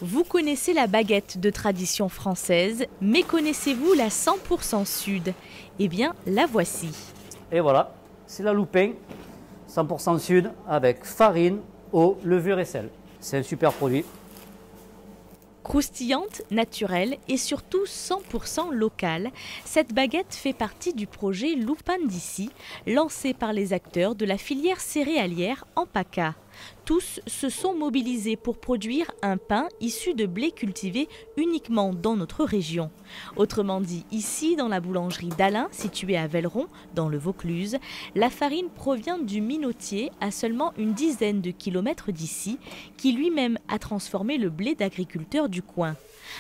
Vous connaissez la baguette de tradition française, mais connaissez-vous la 100% sud? Eh bien, la voici. Et voilà, c'est la Loupin 100% sud avec farine, eau, levure et sel. C'est un super produit. Croustillante, naturelle et surtout 100% locale, cette baguette fait partie du projet Loupin d'ici, lancé par les acteurs de la filière céréalière en PACA. Tous se sont mobilisés pour produire un pain issu de blé cultivé uniquement dans notre région. Autrement dit, ici, dans la boulangerie d'Alain, située à Velleron, dans le Vaucluse, la farine provient du minotier à seulement une dizaine de kilomètres d'ici, qui lui-même a transformé le blé d'agriculteurs du coin.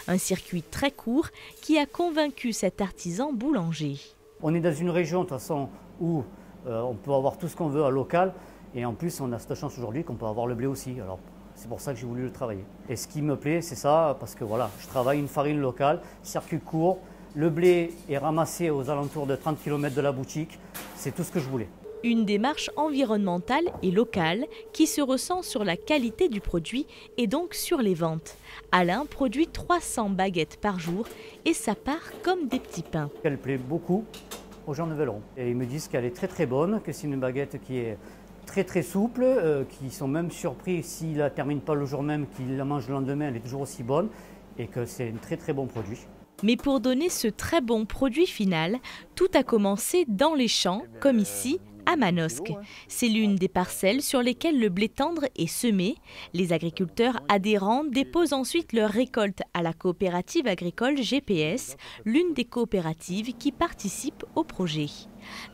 Un circuit très court qui a convaincu cet artisan boulanger. On est dans une région, de toute façon, où on peut avoir tout ce qu'on veut à local. Et en plus, on a cette chance aujourd'hui qu'on peut avoir le blé aussi. Alors, c'est pour ça que j'ai voulu le travailler. Et ce qui me plaît, c'est ça, parce que voilà, je travaille une farine locale, circuit court. Le blé est ramassé aux alentours de 30 km de la boutique. C'est tout ce que je voulais. Une démarche environnementale et locale qui se ressent sur la qualité du produit et donc sur les ventes. Alain produit 300 baguettes par jour et ça part comme des petits pains. Elle plaît beaucoup aux gens de Velleron. Et ils me disent qu'elle est très très bonne, que c'est une baguette qui est très souple, qui sont même surpris s'ils ne la terminent pas le jour même, qu'ils la mangent le lendemain, elle est toujours aussi bonne et que c'est un très bon produit. Mais pour donner ce très bon produit final, tout a commencé dans les champs, comme ici, à Manosque. C'est l'une des parcelles sur lesquelles le blé tendre est semé. Les agriculteurs adhérents déposent ensuite leur récolte à la coopérative agricole GPS, l'une des coopératives qui participent au projet.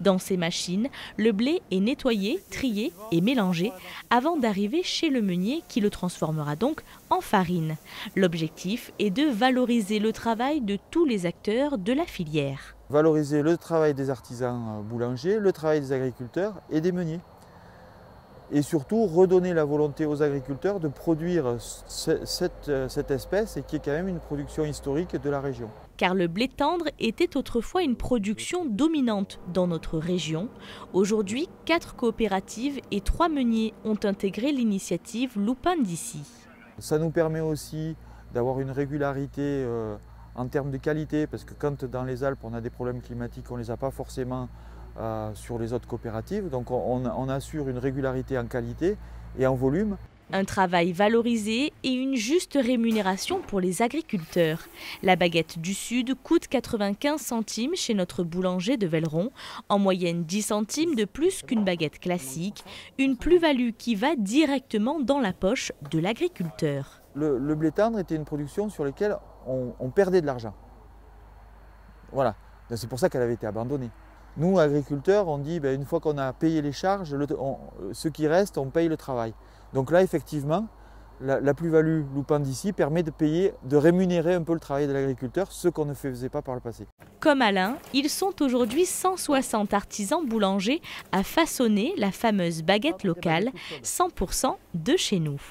Dans ces machines, le blé est nettoyé, trié et mélangé avant d'arriver chez le meunier qui le transformera donc en farine. L'objectif est de valoriser le travail de tous les acteurs de la filière. Valoriser le travail des artisans boulangers, le travail des agriculteurs et des meuniers. Et surtout redonner la volonté aux agriculteurs de produire cette espèce et qui est quand même une production historique de la région. Car le blé tendre était autrefois une production dominante dans notre région. Aujourd'hui, 4 coopératives et 3 meuniers ont intégré l'initiative Loupin d'ici. Ça nous permet aussi d'avoir une régularité en termes de qualité, parce que quand dans les Alpes on a des problèmes climatiques, on ne les a pas forcément sur les autres coopératives. Donc on assure une régularité en qualité et en volume. Un travail valorisé et une juste rémunération pour les agriculteurs. La baguette du Sud coûte 95 centimes chez notre boulanger de Velleron, en moyenne 10 centimes de plus qu'une baguette classique, une plus-value qui va directement dans la poche de l'agriculteur. Le blé tendre était une production sur laquelle on perdait de l'argent. Voilà, c'est pour ça qu'elle avait été abandonnée. Nous, agriculteurs, on dit une fois qu'on a payé les charges, ce qui reste, on paye le travail. Donc là, effectivement, la plus-value Loupin d'ici permet de rémunérer un peu le travail de l'agriculteur, ce qu'on ne faisait pas par le passé. Comme Alain, ils sont aujourd'hui 160 artisans boulangers à façonner la fameuse baguette locale 100% de chez nous.